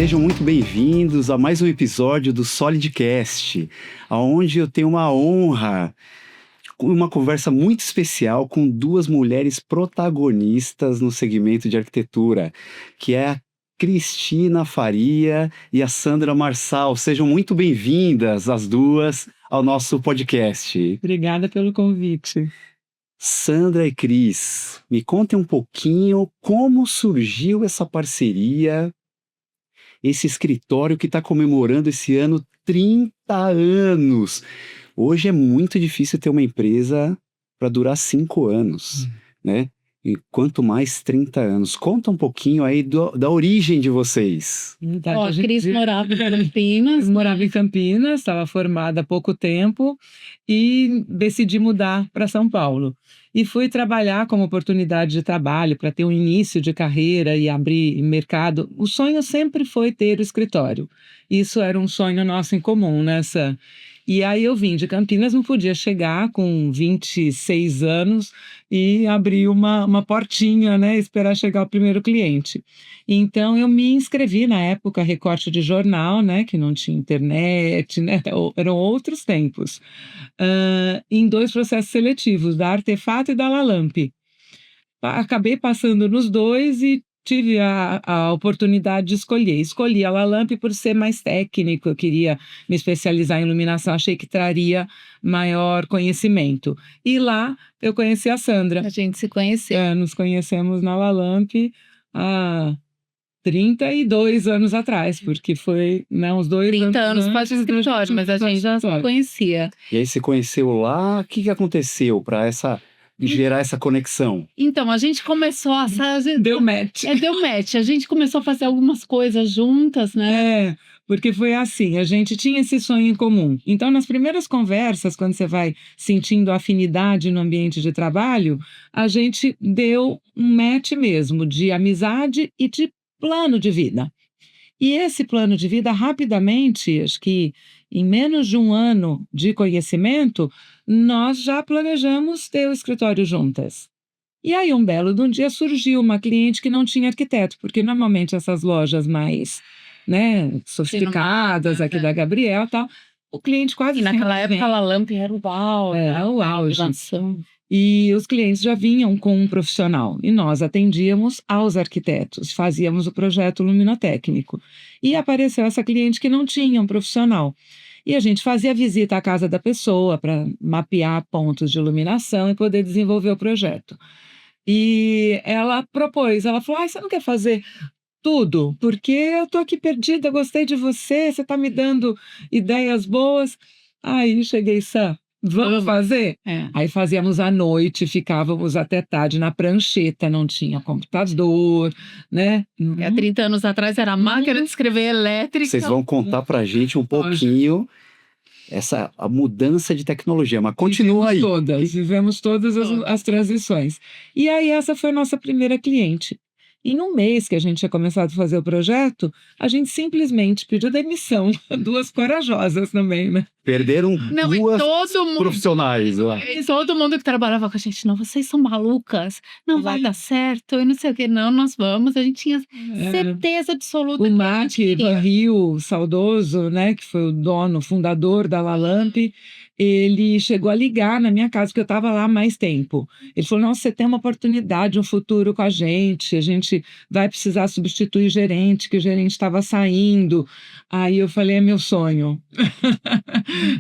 Sejam muito bem-vindos a mais um episódio do Solidcast, onde eu tenho uma honra, uma conversa muito especial com duas mulheres protagonistas no segmento de arquitetura, que é a Cristina Faria e a Sandra Marçal. Sejam muito bem-vindas as duas ao nosso podcast. Obrigada pelo convite. Sandra e Cris, me contem um pouquinho como surgiu essa parceria, esse escritório que está comemorando esse ano 30 anos. Hoje é muito difícil ter uma empresa para durar 5 anos, né? E quanto mais 30 anos. Conta um pouquinho aí da origem de vocês. A Cris morava em Campinas. Morava em Campinas, estava formada há pouco tempo e decidi mudar para São Paulo. E fui trabalhar como oportunidade de trabalho para ter um início de carreira e abrir mercado. O sonho sempre foi ter o escritório. Isso era um sonho nosso em comum, né, Sam? E aí eu vim de Campinas, não podia chegar com 26 anos e abrir uma portinha, né, esperar chegar o primeiro cliente. Então eu me inscrevi na época, recorte de jornal, né, que não tinha internet, né, eram outros tempos, em 2 processos seletivos, da Artefato e da Lalamp. Acabei passando nos 2 e tive a oportunidade de escolher. Escolhi a Lalamp por ser mais técnico, eu queria me especializar em iluminação, achei que traria maior conhecimento. E lá eu conheci a Sandra. A gente se conheceu. Nos conhecemos na Lalamp há 32 anos atrás, porque foi, né, uns 2 30 anos anos faz escritório, mas a gente já se conhecia. E aí você conheceu lá, o que aconteceu para gerar essa conexão? Então, a gente começou a... Deu match. Deu match. A gente começou a fazer algumas coisas juntas, né? Porque foi assim, a gente tinha esse sonho em comum. Então, nas primeiras conversas, quando você vai sentindo afinidade no ambiente de trabalho, a gente deu um match mesmo, de amizade e de plano de vida. E esse plano de vida, rapidamente, acho que em menos de 1 ano de conhecimento, nós já planejamos ter o escritório juntas. E aí, um belo de um dia, surgiu uma cliente que não tinha arquiteto, porque normalmente essas lojas mais, né, sofisticadas, aqui da Gabriel e tal, o cliente quase E naquela sempre época a Lalamp era o auge. Era o auge. Iluminação. E os clientes já vinham com um profissional e nós atendíamos aos arquitetos, fazíamos o projeto luminotécnico. E apareceu essa cliente que não tinha um profissional. E a gente fazia visita à casa da pessoa para mapear pontos de iluminação e poder desenvolver o projeto. E ela propôs, ela falou: você não quer fazer tudo? Porque eu estou aqui perdida, gostei de você, você está me dando ideias boas. Aí cheguei, Sam, vamos fazer? Aí fazíamos à noite, ficávamos até tarde na prancheta, não tinha computador, né? Há 30 anos atrás era a máquina de escrever elétrica. Vocês vão contar pra gente um pouquinho a mudança de tecnologia, mas continua aí. Vivemos todas as transições. E aí essa foi a nossa primeira cliente. E num mês que a gente tinha começado a fazer o projeto, a gente simplesmente pediu demissão. 2 corajosas também, né? Perderam 2 profissionais lá. E todo mundo que trabalhava com a gente, não, vocês são malucas, não vai dar certo, e não sei o que, não, nós vamos. A gente tinha certeza absoluta. O Mark Barril, saudoso, né, que foi o dono, fundador da Lalamp, ele chegou a ligar na minha casa, porque eu estava lá há mais tempo. Ele falou: nossa, você tem uma oportunidade, um futuro com a gente vai precisar substituir o gerente, que o gerente estava saindo. Aí eu falei: é meu sonho.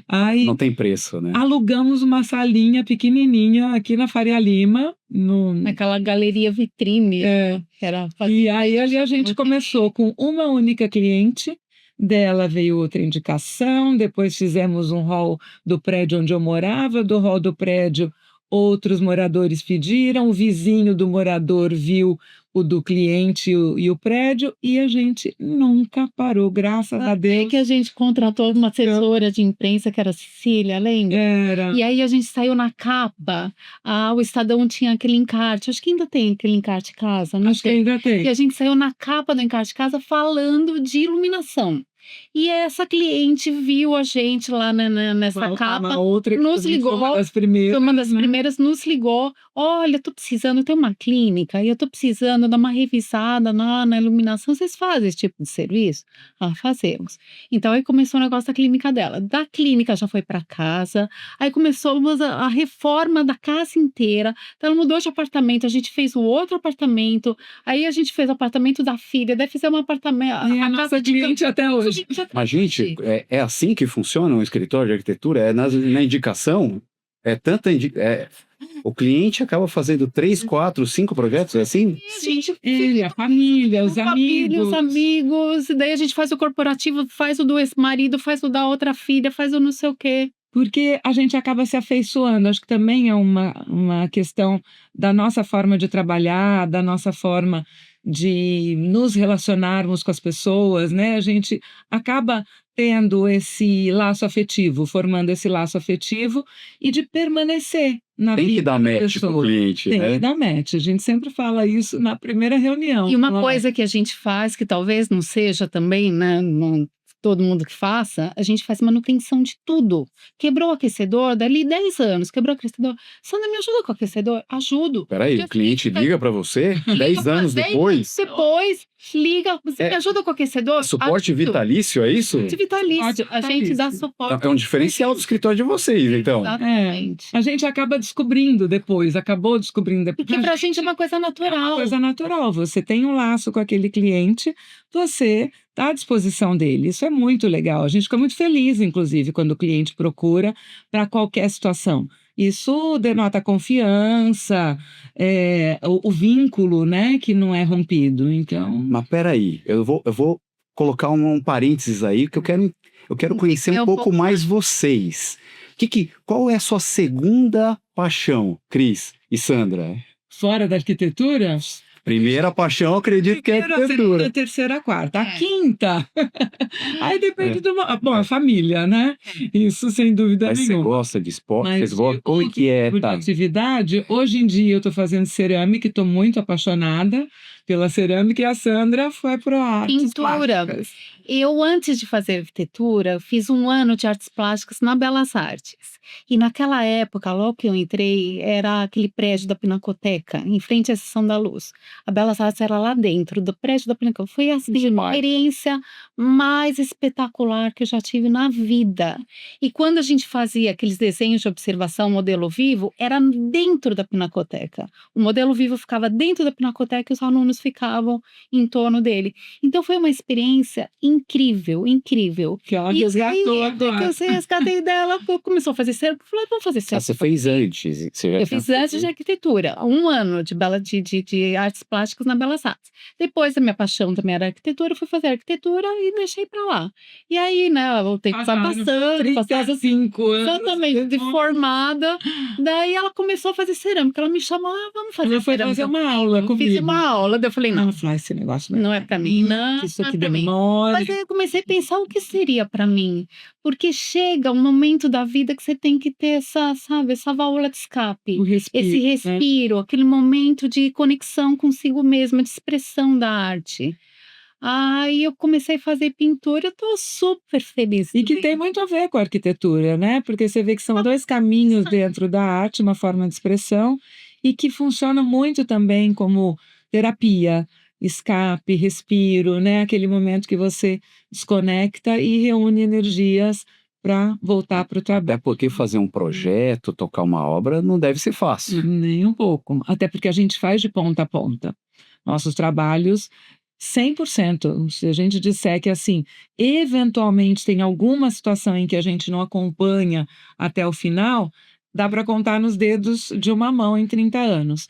Aí, não tem preço, né? Alugamos uma salinha pequenininha aqui na Faria Lima. Naquela galeria vitrine. E aí ali a gente começou com uma única cliente. Dela veio outra indicação, depois fizemos um hall do prédio onde eu morava, do hall do prédio outros moradores pediram, o vizinho do morador viu o do cliente e o prédio, e a gente nunca parou, graças a Deus. É que a gente contratou uma assessora de imprensa, que era a Cecília, lembra? Era. E aí a gente saiu na capa, o Estadão tinha aquele encarte, acho que ainda tem aquele encarte casa, não Acho sei. que ainda tem. E a gente saiu na capa do encarte casa falando de iluminação. E essa cliente viu a gente lá nessa Voltar capa, uma outra que nos também ligou, foi uma das foi primeiras, uma das né? primeiras, nos ligou: "Olha, tô precisando, tem uma clínica e eu tô precisando dar uma revisada na iluminação, vocês fazem esse tipo de serviço?" "Ah, fazemos". Então aí começou o negócio da clínica dela. Da clínica já foi para casa, aí começamos a reforma da casa inteira, então ela mudou de apartamento, a gente fez o outro apartamento, aí a gente fez o apartamento da filha, daí fizemos um apartamento, E é a a nossa casa de cliente até hoje. cliente até Mas, gente, hoje. é assim que funciona um escritório de arquitetura? Na indicação? É tanta o cliente acaba fazendo 3, 4, 5 projetos, é assim? E a gente Ele, a família, os a família, os amigos. amigos, e daí a gente faz o corporativo, faz o do ex-marido, faz o da outra filha, faz o não sei o quê. Porque a gente acaba se afeiçoando, acho que também é uma questão da nossa forma de trabalhar, da nossa forma de nos relacionarmos com as pessoas, né, a gente acaba tendo esse laço afetivo, formando esse laço afetivo e de permanecer na Tem que vida dar da match pro pessoa. cliente, Tem que né? dar match, a gente sempre fala isso na primeira reunião. E uma Fala: "Olha, coisa que a gente faz, que talvez não seja também, né, não todo mundo que faça, a gente faz manutenção de tudo. Quebrou o aquecedor, dali 10 anos, quebrou o aquecedor. "Sandra, me ajuda com o aquecedor?" "Ajudo". Espera aí, Dia o cliente seguinte, liga para você 10 liga anos 10 depois? depois, liga: "Você me É ajuda com o aquecedor?" suporte "Ajudo". vitalício, é isso? De vitalício, a gente dá vitalício. suporte É um diferencial do escritório de vocês, então. É, exatamente. a gente acaba descobrindo depois, acabou descobrindo depois. Porque pra gente é uma coisa É uma natural. coisa natural, você tem um laço com aquele cliente, você está à disposição dele, isso é muito legal, a gente fica muito feliz inclusive quando o cliente procura para qualquer situação. Isso denota confiança, o vínculo, né, que não é rompido, então Mas espera aí, eu vou colocar um parênteses aí, que eu quero conhecer um Eu pouco vou mais vocês. Qual é a sua segunda paixão, Cris e Sandra? fora da arquitetura, Primeira paixão, acredito que é primeira, segunda, arquitetura. terceira, quarta. A É. quinta, aí depende É. do bom, a família, né, isso sem dúvida Mas você nenhuma. gosta de esporte? Vocês Mas gostam? de Como é outro que é, tipo de tá? atividade, hoje em dia eu estou fazendo cerâmica e estou muito apaixonada pela cerâmica, e a Sandra foi para artes pintura. plásticas. Eu, antes de fazer arquitetura, fiz 1 ano de artes plásticas na Belas Artes. E naquela época, logo que eu entrei, era aquele prédio da Pinacoteca, em frente à Seção da Luz. A Belas Artes era lá dentro do prédio da Pinacoteca. Foi assim, a Demais. experiência mais espetacular que eu já tive na vida. E quando a gente fazia aqueles desenhos de observação, modelo vivo, era dentro da Pinacoteca. O modelo vivo ficava dentro da Pinacoteca e os alunos ficavam em torno dele. Então foi uma experiência incrível, incrível. Que ela E resgatou aí, que agora. eu resgatei dela, começou a fazer cerâmica, eu falei: "Vamos fazer Ah, cerâmica". você fez antes. Você já Eu tinha fiz antes de feito. arquitetura, 1 ano de artes plásticas na Belas Artes. Depois a minha paixão também era arquitetura, eu fui fazer arquitetura e deixei pra lá. E aí, né, o tempo vai Passaram passando, passava 35 anos exatamente, de depois, formada, daí ela começou a fazer cerâmica, ela me chamou: "Ah, vamos fazer ela foi fazer cerâmica". uma aula Eu fiz comigo. uma aula, daí eu falei: "Não, Ela falou: "Esse negócio não é pra mim, não, que isso não é aqui pra mim". demora". Mas aí eu comecei a pensar o que seria pra mim, porque chega um momento da vida que você tem que ter essa, sabe, essa válvula de escape, O esse respiro, né. respiro, aquele momento de conexão consigo mesma, de expressão da arte. Aí eu comecei a fazer pintura, eu tô super feliz E que também. tem muito a ver com a arquitetura, né, porque você vê que são 2 caminhos dentro da arte, uma forma de expressão, e que funciona muito também como terapia, escape, respiro, né, aquele momento que você desconecta e reúne energias para voltar para o Até trabalho. porque fazer um projeto, tocar uma obra, não deve ser fácil. Nem um pouco, até porque a gente faz de ponta a ponta. Nossos trabalhos 100%, se a gente disser que, assim, eventualmente tem alguma situação em que a gente não acompanha até o final, dá para contar nos dedos de uma mão em 30 anos.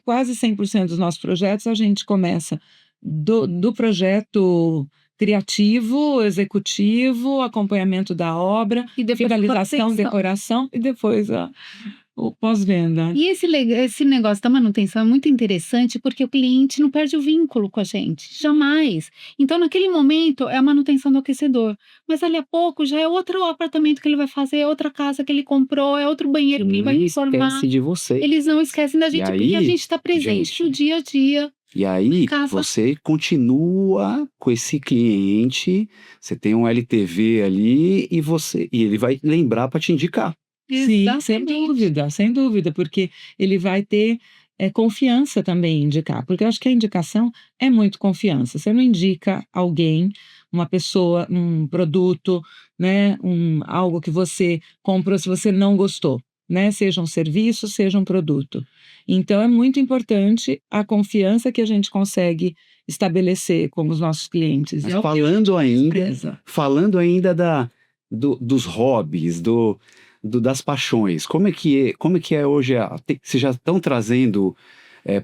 Quase 100% dos nossos projetos a gente começa do projeto criativo, executivo, acompanhamento da obra, E depois finalização, manutenção. decoração e depois o pós-venda. E esse negócio da manutenção é muito interessante, porque o cliente não perde o vínculo com a gente, jamais. Então naquele momento é a manutenção do aquecedor, mas ali a pouco já é outro apartamento que ele vai fazer, é outra casa que ele comprou, é outro banheiro que ele vai Ninguém reformar. esquece de você. Eles não esquecem da E gente, porque a aí, gente está presente gente, no dia a dia. E aí Casa. você continua com esse cliente, você tem um LTV ali e ele vai lembrar para te indicar. Sim, Exatamente. sem dúvida, porque ele vai ter, confiança também em indicar, porque eu acho que a indicação é muito confiança. Você não indica alguém, uma pessoa, um produto, né, algo que você comprou se você não gostou, né, seja um serviço, seja um produto. Então é muito importante a confiança que a gente consegue estabelecer com os nossos clientes. Mas É o que preza. falando ainda dos hobbies, das paixões, como é que é hoje? Vocês já estão trazendo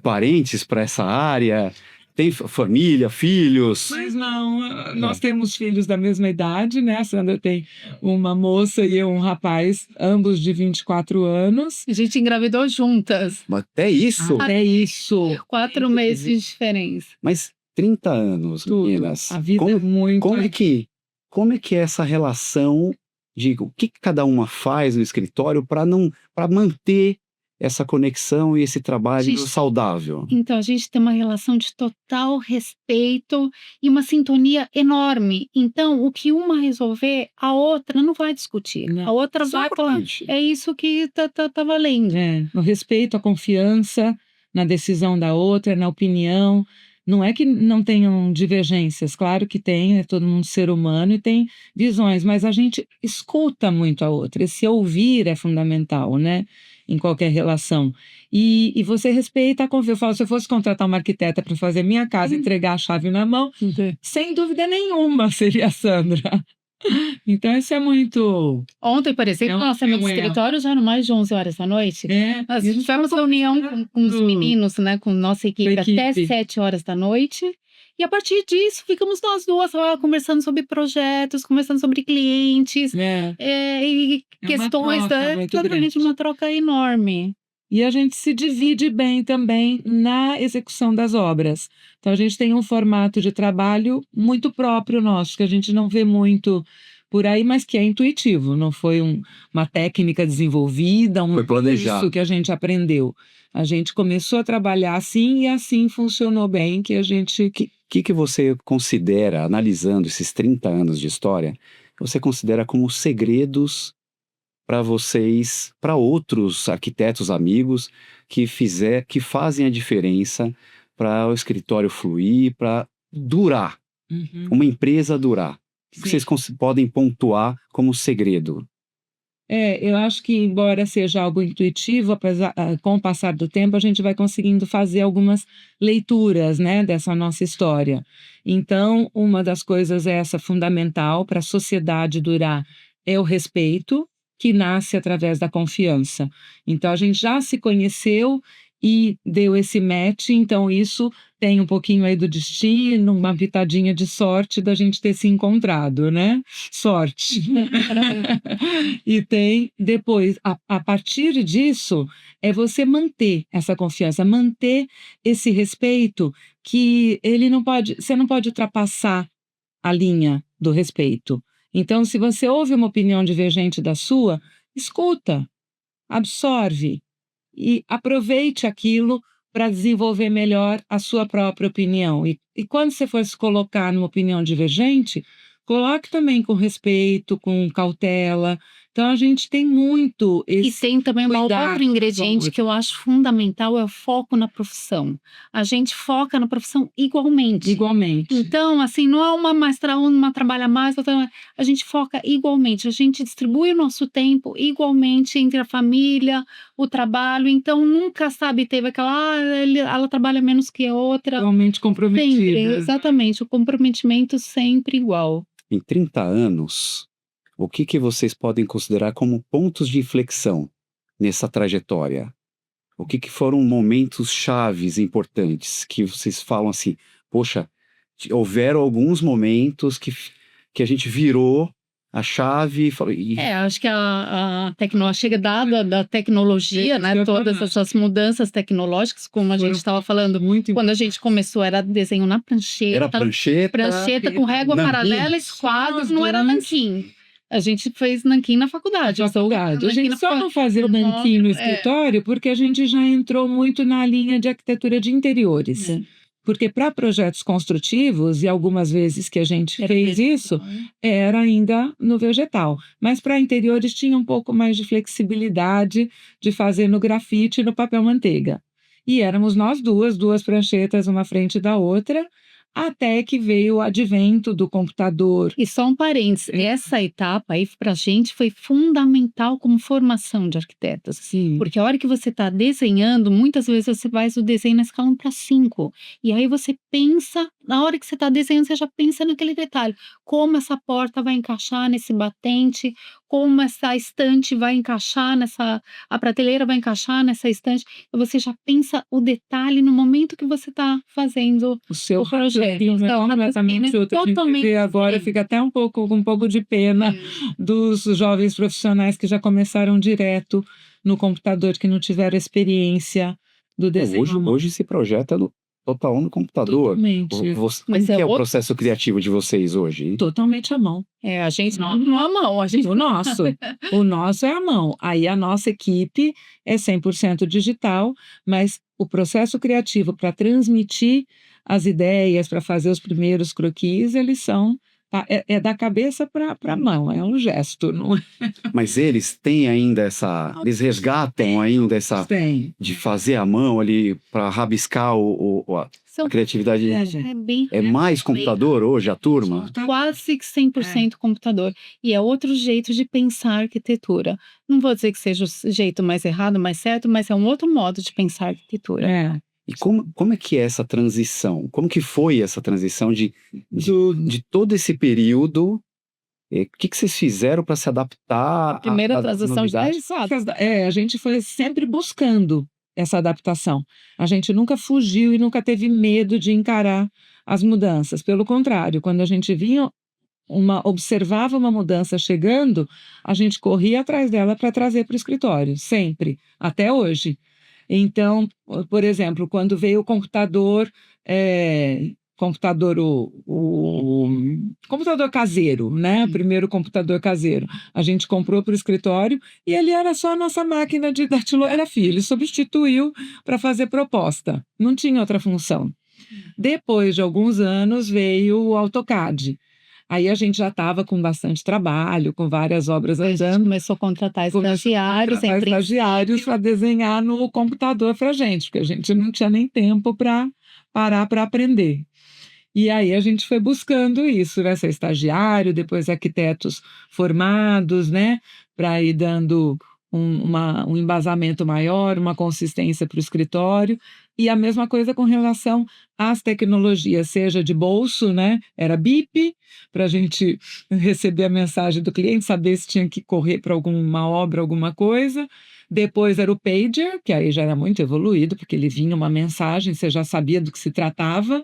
parentes para essa área? Tem família, filhos? Mas não, nós temos filhos da mesma idade, né, a Sandra tem uma moça e eu um rapaz, ambos de 24 anos. A gente engravidou juntas. Mas até isso? Até isso, 4 meses de diferença. Mas 30 anos, tudo. meninas. A vida é muito. Como é que é essa relação de o que cada uma faz no escritório para manter essa conexão e esse trabalho Gente, saudável? Então, a gente tem uma relação de total respeito e uma sintonia enorme. Então, o que uma resolver, a outra não vai discutir. Não. A outra Isso é vai falar, importante. é isso que tá valendo. O respeito, a confiança na decisão da outra, na opinião. Não é que não tenham divergências, claro que tem, é todo mundo ser humano e tem visões, mas a gente escuta muito a outra. Esse ouvir é fundamental, né? Em qualquer relação. E você respeita a confiança. Eu falo, se eu fosse contratar uma arquiteta para fazer minha casa, entregar a chave na mão, sem dúvida nenhuma seria a Sandra. Então, isso é muito. Ontem, por exemplo, nós temos no escritório já eram mais de 11 horas da noite. Nós tivemos reunião com os meninos, né, com nossa equipe até 7 horas da noite. E a partir disso, ficamos nós duas lá conversando sobre projetos, conversando sobre clientes, e questões, exatamente uma troca enorme. E a gente se divide bem também na execução das obras. Então, a gente tem um formato de trabalho muito próprio nosso, que a gente não vê muito por aí, mas que é intuitivo. Não foi uma técnica desenvolvida, Foi planejado. Isso que a gente aprendeu. A gente começou a trabalhar assim e assim funcionou bem, que a gente... Que você considera, analisando esses 30 anos de história, você considera como segredos para vocês, para outros arquitetos amigos que fazem a diferença para o escritório fluir, para durar, uma empresa durar? O que vocês podem pontuar como segredo? Eu acho que, embora seja algo intuitivo, com o passar do tempo, a gente vai conseguindo fazer algumas leituras, né, dessa nossa história. Então, uma das coisas essa fundamental para a sociedade durar é o respeito, que nasce através da confiança. Então, a gente já se conheceu e deu esse match, então isso tem um pouquinho aí do destino, uma pitadinha de sorte da gente ter se encontrado, né? Sorte. E tem depois, a partir disso, é você manter essa confiança, manter esse respeito que você não pode ultrapassar a linha do respeito. Então, se você ouve uma opinião divergente da sua, escuta, absorve e aproveite aquilo para desenvolver melhor a sua própria opinião. E quando você for se colocar numa opinião divergente, coloque também com respeito, com cautela. Então, a gente tem muito esse. E tem também um outro ingrediente que eu acho fundamental, é o foco na profissão. A gente foca na profissão igualmente. Igualmente. Então, assim, não é uma trabalha mais, outra, a gente foca igualmente. A gente distribui o nosso tempo igualmente entre a família, o trabalho. Então, nunca, teve aquela, ela trabalha menos que a outra. Igualmente comprometida. Sempre, exatamente. O comprometimento sempre igual. Em 30 anos, o que vocês podem considerar como pontos de inflexão nessa trajetória? O que foram momentos chaves importantes que vocês falam assim, poxa, houveram alguns momentos que a gente virou a chave e falou... acho que a chegada da tecnologia, né? Todas essas mudanças tecnológicas, como a gente estava falando, quando a gente começou, era desenho na prancheta. Era prancheta com régua paralela, esquadros, não era nanquim. A gente fez nanquim na faculdade. A gente só não fazia o nanquim no escritório porque a gente já entrou muito na linha de arquitetura de interiores. Porque para projetos construtivos, e algumas vezes que a gente Era fez isso, era ainda no vegetal. Mas para interiores tinha um pouco mais de flexibilidade de fazer no grafite e no papel manteiga. E éramos nós duas pranchetas, uma frente da outra, até que veio o advento do computador. E só um parênteses, essa etapa aí pra gente foi fundamental como formação de arquitetos. Sim. Porque a hora que você está desenhando, muitas vezes você faz o desenho na escala 1 para 5. E aí você pensa, na hora que você está desenhando, você já pensa naquele detalhe. Como essa porta vai encaixar nesse batente, como essa estante vai encaixar a prateleira vai encaixar nessa estante. E você já pensa o detalhe no momento que você está fazendo O seu o projeto. Então, completamente outro. A gente Totalmente vê agora, diferente. fica até com um pouco de pena dos jovens profissionais que já começaram direto no computador, que não tiveram experiência do desenho à mão. Hoje se projeta total no computador. Totalmente. Como Mas que é é o outro- processo criativo de vocês hoje? Totalmente à mão. A gente não à mão, a gente O nosso. O nosso é à mão. Aí a nossa equipe é 100% digital, mas o processo criativo para transmitir as ideias, para fazer os primeiros croquis, eles são. É da cabeça para a mão, é um gesto, não é? Mas eles têm ainda eles resgatam ainda essa Tem. de fazer à mão ali para rabiscar a são criatividade. bem É mais computador hoje a turma? quase que 100% computador. E é outro jeito de pensar arquitetura. Não vou dizer que seja o jeito mais errado, mais certo, mas é um outro modo de pensar arquitetura. É. E como é que é essa transição? Como que foi essa transição de todo esse período? O que vocês fizeram para se adaptar Primeira à transição novidade? A gente foi sempre buscando essa adaptação. A gente nunca fugiu e nunca teve medo de encarar as mudanças. Pelo contrário, quando a gente observava uma mudança chegando, a gente corria atrás dela para trazer para o escritório, sempre, até hoje. Então, por exemplo, quando veio o computador, o computador caseiro, né? O primeiro computador caseiro, a gente comprou para o escritório e ele era só a nossa máquina de datilografia. Ele substituiu para fazer proposta, não tinha outra função. Depois de alguns anos veio o AutoCAD. Aí a gente já estava com bastante trabalho, com várias obras A gente andando. começou a contratar estagiários, Estagiários para desenhar no computador para a gente, porque a gente não tinha nem tempo para parar para aprender. E aí a gente foi buscando isso, né? Ser estagiário, depois arquitetos formados, né? Para ir dando um embasamento maior, uma consistência para o escritório. E a mesma coisa com relação às tecnologias, seja de bolso, né? Era bip, para a gente receber a mensagem do cliente, saber se tinha que correr para alguma obra, alguma coisa. Depois era o pager, que aí já era muito evoluído, porque ele vinha uma mensagem, você já sabia do que se tratava.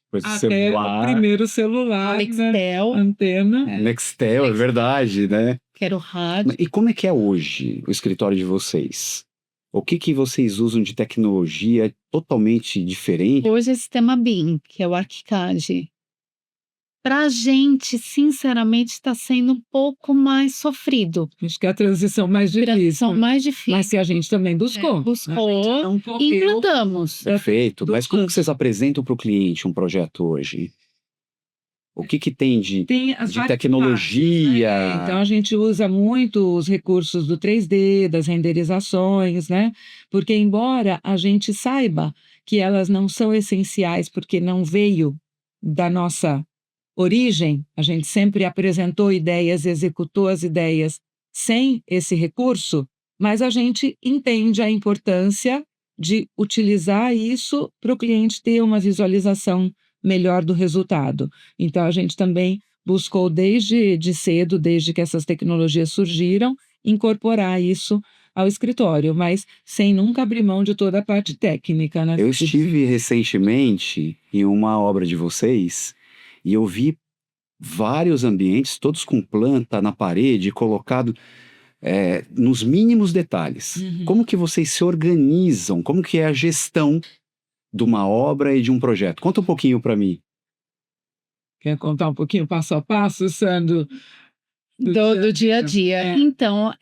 Pois Até o primeiro celular, né? Nextel, Antena. Nextel, é verdade, né? que era o rádio. E como é que é hoje o escritório de vocês? O que vocês usam de tecnologia totalmente diferente? Hoje é sistema BIM, que é o ArchiCAD. Para a gente, sinceramente, está sendo um pouco mais sofrido. Acho que é a transição mais difícil. São mais difíceis. Mas que a gente também buscou. Buscou Então, e implantamos. Perfeito. Mas como que vocês apresentam para o cliente um projeto hoje? O que tem de as várias tecnologia? partes, né? Então a gente usa muito os recursos do 3D, das renderizações, né? Porque embora a gente saiba que elas não são essenciais porque não veio da nossa origem, a gente sempre apresentou ideias, executou as ideias sem esse recurso, mas a gente entende a importância de utilizar isso para o cliente ter uma visualização melhor do resultado. Então, a gente também buscou desde cedo, desde que essas tecnologias surgiram, incorporar isso ao escritório, mas sem nunca abrir mão de toda a parte técnica, né? Eu estive recentemente em uma obra de vocês e eu vi vários ambientes, todos com planta na parede, colocado nos mínimos detalhes. Uhum. Como que vocês se organizam? Como que é a gestão de uma obra e de um projeto? Conta um pouquinho para mim. Quer contar um pouquinho passo a passo, Sandro? do dia a dia. É. Então,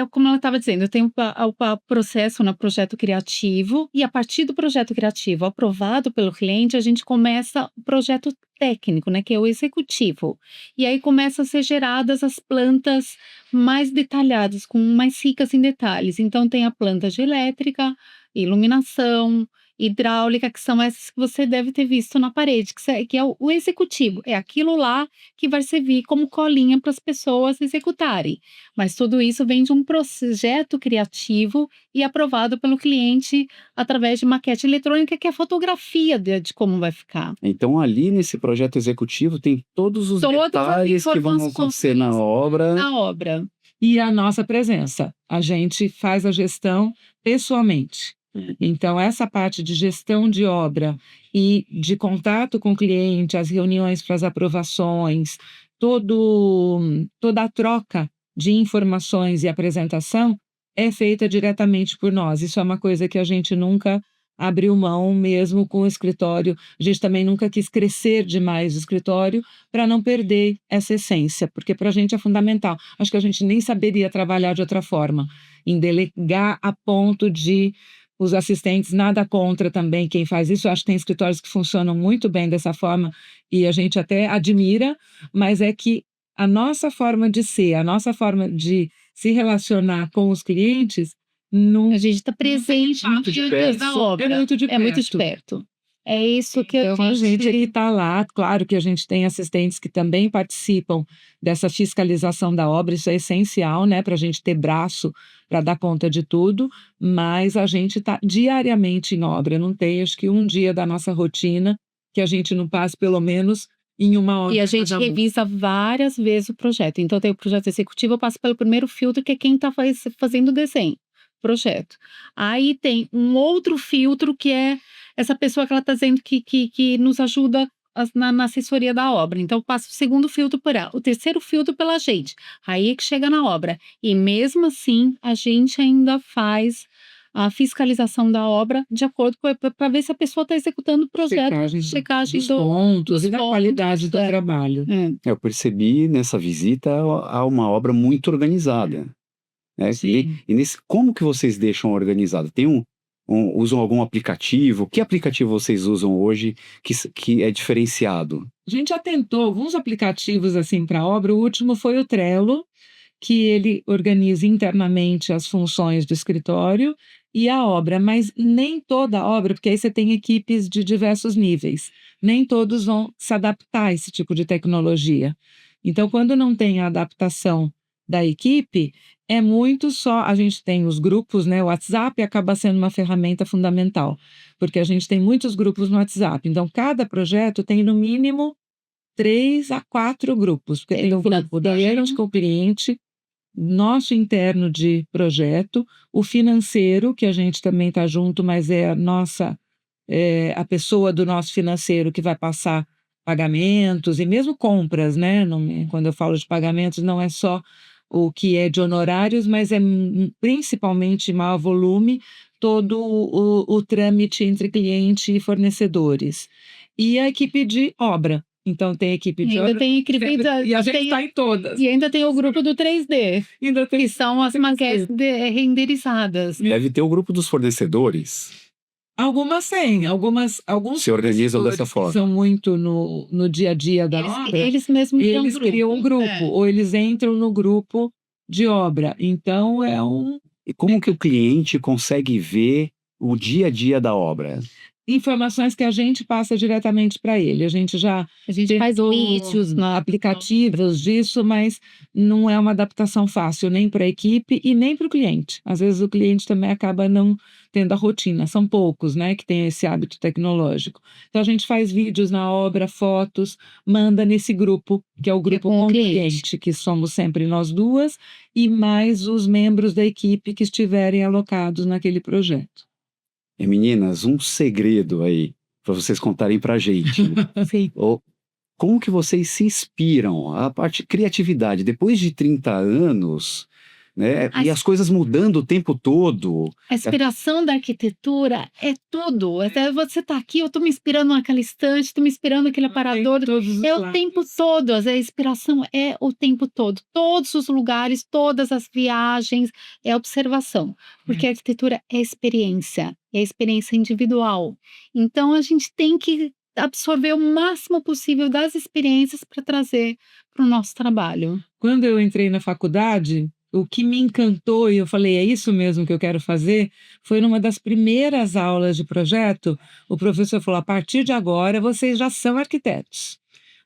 como ela estava dizendo, eu tenho o processo no projeto criativo, e a partir do projeto criativo aprovado pelo cliente, a gente começa o projeto técnico, né, que é o executivo. E aí começam a ser geradas as plantas mais detalhadas, mais ricas em detalhes. Então, tem a planta de elétrica, iluminação, hidráulica, que são essas que você deve ter visto na parede, que é o executivo. É aquilo lá que vai servir como colinha para as pessoas executarem. Mas tudo isso vem de um projeto criativo e aprovado pelo cliente através de maquete eletrônica, que é a fotografia de como vai ficar. Então, ali nesse projeto executivo tem todos os Todas as detalhes que vão informações acontecer na obra. na obra. E a nossa presença. A gente faz a gestão pessoalmente. Então, essa parte de gestão de obra e de contato com o cliente, as reuniões para as aprovações, toda a troca de informações e apresentação é feita diretamente por nós. Isso é uma coisa que a gente nunca abriu mão, mesmo com o escritório. A gente também nunca quis crescer demais o escritório para não perder essa essência, porque para a gente é fundamental. Acho que a gente nem saberia trabalhar de outra forma, em delegar a ponto de os assistentes, nada contra também quem faz isso. Eu acho que tem escritórios que funcionam muito bem dessa forma e a gente até admira, mas é que a nossa forma de ser, a nossa forma de se relacionar com os clientes não A gente está presente no muito de dia a dia perto. da obra. É muito de É muito de perto. perto. É isso que eu Então, a gente digo. que está lá, claro que a gente tem assistentes que também participam dessa fiscalização da obra, isso é essencial, né, para a gente ter braço para dar conta de tudo, mas a gente está diariamente em obra, não tem, acho que um dia da nossa rotina que a gente não passe pelo menos em uma hora. E a gente revisa várias vezes o projeto. Então, tem o projeto executivo, eu passo pelo primeiro filtro, que é quem está fazendo o desenho, projeto. Aí tem um outro filtro, que é essa pessoa que ela está dizendo que nos ajuda na assessoria da obra. Então, eu passo o segundo filtro por ela, o terceiro filtro pela gente. Aí é que chega na obra. E mesmo assim, a gente ainda faz a fiscalização da obra de acordo para ver se a pessoa está executando o projeto. Checagem dos pontos e da pontos, qualidade do trabalho. Eu percebi nessa visita há uma obra muito organizada, né? Sim. E como que vocês deixam organizado? Usam algum aplicativo? Que aplicativo vocês usam hoje que é diferenciado? A gente já tentou alguns aplicativos assim para a obra. O último foi o Trello, que ele organiza internamente as funções do escritório e a obra, mas nem toda a obra, porque aí você tem equipes de diversos níveis, nem todos vão se adaptar a esse tipo de tecnologia. Então, quando não tem a adaptação da equipe, é muito só, a gente tem os grupos, né? O WhatsApp acaba sendo uma ferramenta fundamental, porque a gente tem muitos grupos no WhatsApp. Então, cada projeto tem no mínimo 3 a 4 grupos, porque tem o grupo da gente com o cliente, nosso interno de projeto, o financeiro, que a gente também está junto, mas é a pessoa do nosso financeiro que vai passar pagamentos e mesmo compras, né? Quando eu falo de pagamentos, não é só o que é de honorários, mas é principalmente maior volume, todo o trâmite entre cliente e fornecedores. E a equipe de obra. Então, tem equipe de obra. E a gente está em todas. E ainda tem o grupo do 3D, Ainda tem que são as maquetes renderizadas. Deve ter o grupo dos fornecedores. Algumas têm, alguns se organizam dessa forma. Que são muito no dia a dia da obra. Eles mesmos criam um grupo, ou eles entram no grupo de obra. Então, E como que o cliente consegue ver o dia a dia da obra? Informações que a gente passa diretamente para ele. A gente faz vídeos, aplicativos disso, mas não é uma adaptação fácil nem para a equipe e nem para o cliente. Às vezes o cliente também acaba não tendo a rotina. São poucos, né, que têm esse hábito tecnológico. Então a gente faz vídeos na obra, fotos, manda nesse grupo, que é o grupo com o cliente, que somos sempre nós duas, e mais os membros da equipe que estiverem alocados naquele projeto. E meninas, um segredo aí para vocês contarem para a gente. Como que vocês se inspiram? A parte criatividade. Depois de 30 anos, né? A E as coisas mudando o tempo todo. A inspiração da arquitetura é tudo. Até você tá aqui, eu tô me inspirando naquela estante, tô me inspirando naquele aparador. Todos os É o lados. tempo todo, a inspiração é o tempo todo. Todos os lugares, todas as viagens, é observação. Porque a arquitetura é experiência individual. Então a gente tem que absorver o máximo possível das experiências para trazer para o nosso trabalho. Quando eu entrei na faculdade, o que me encantou e eu falei, é isso mesmo que eu quero fazer, foi numa das primeiras aulas de projeto, o professor falou, a partir de agora vocês já são arquitetos.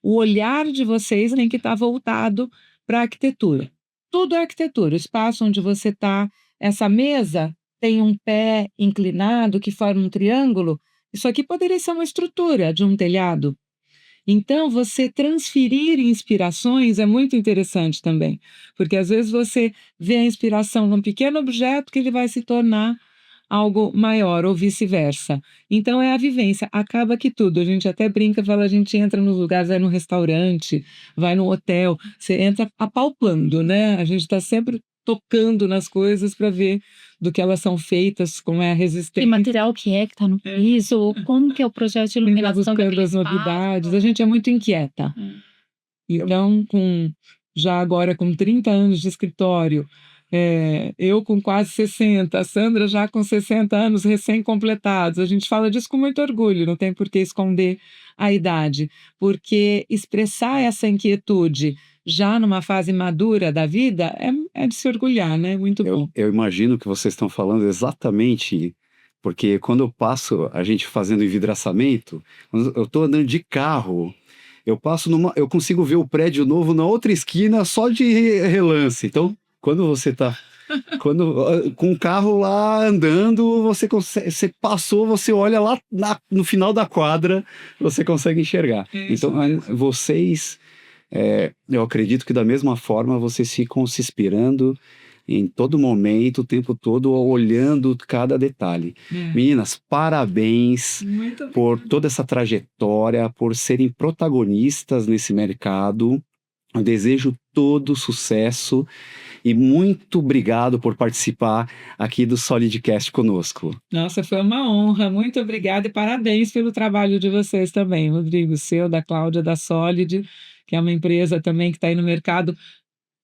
O olhar de vocês tem que estar voltado para a arquitetura. Tudo é arquitetura. O espaço onde você está, essa mesa tem um pé inclinado que forma um triângulo. Isso aqui poderia ser uma estrutura de um telhado. Então, você transferir inspirações é muito interessante também, porque às vezes você vê a inspiração num pequeno objeto que ele vai se tornar algo maior ou vice-versa. Então, é a vivência. Acaba que tudo. A gente até brinca, fala, a gente entra nos lugares, vai no restaurante, vai no hotel, você entra apalpando, né? A gente está sempre tocando nas coisas para ver do que elas são feitas, como é a Que resistência. material que está no piso, como que é o projeto de Tá iluminação buscando daquele as novidades, a gente é muito inquieta. Então, já agora com 30 anos de escritório, eu com quase 60, a Sandra já com 60 anos recém-completados, a gente fala disso com muito orgulho, não tem por que esconder a idade, porque expressar essa inquietude já numa fase madura da vida é de se orgulhar, né? Muito bom. Eu imagino que vocês estão falando exatamente, porque quando eu passo, a gente fazendo envidraçamento, quando eu estou andando de carro, eu consigo ver o prédio novo na outra esquina só de relance. Então, quando você está com o carro lá andando, você passou, você olha lá no final da quadra, você consegue enxergar. Isso. Então, vocês, eu acredito que da mesma forma vocês ficam se inspirando em todo momento, o tempo todo, olhando cada detalhe. Meninas, parabéns Muito por toda essa trajetória, por serem protagonistas nesse mercado. Eu desejo todo sucesso e muito obrigado por participar aqui do Solidcast conosco. Nossa, foi uma honra. Muito obrigada e parabéns pelo trabalho de vocês também, Rodrigo, seu, da Cláudia, da Solid, que é uma empresa também que está aí no mercado,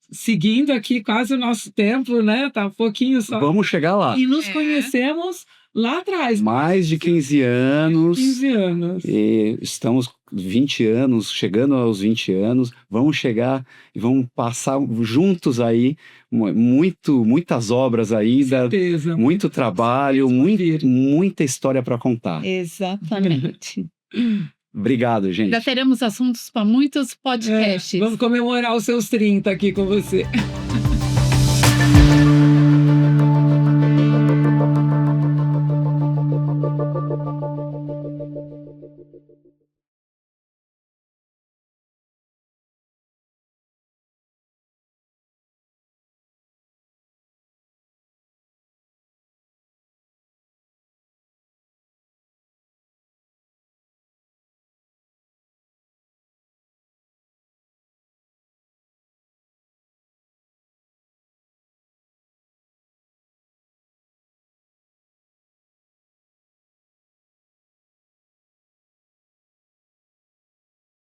seguindo aqui quase o nosso tempo, né? Tá um pouquinho só. Vamos chegar lá. E nos conhecemos lá atrás, Mais de 15 anos. 15 anos. E estamos 20 anos, chegando aos 20 anos, vamos chegar e vamos passar juntos aí muitas obras ainda, Certeza. muito trabalho, muita história para contar. Exatamente. Obrigado, gente. Ainda teremos assuntos para muitos podcasts. Vamos comemorar os seus 30 aqui com você.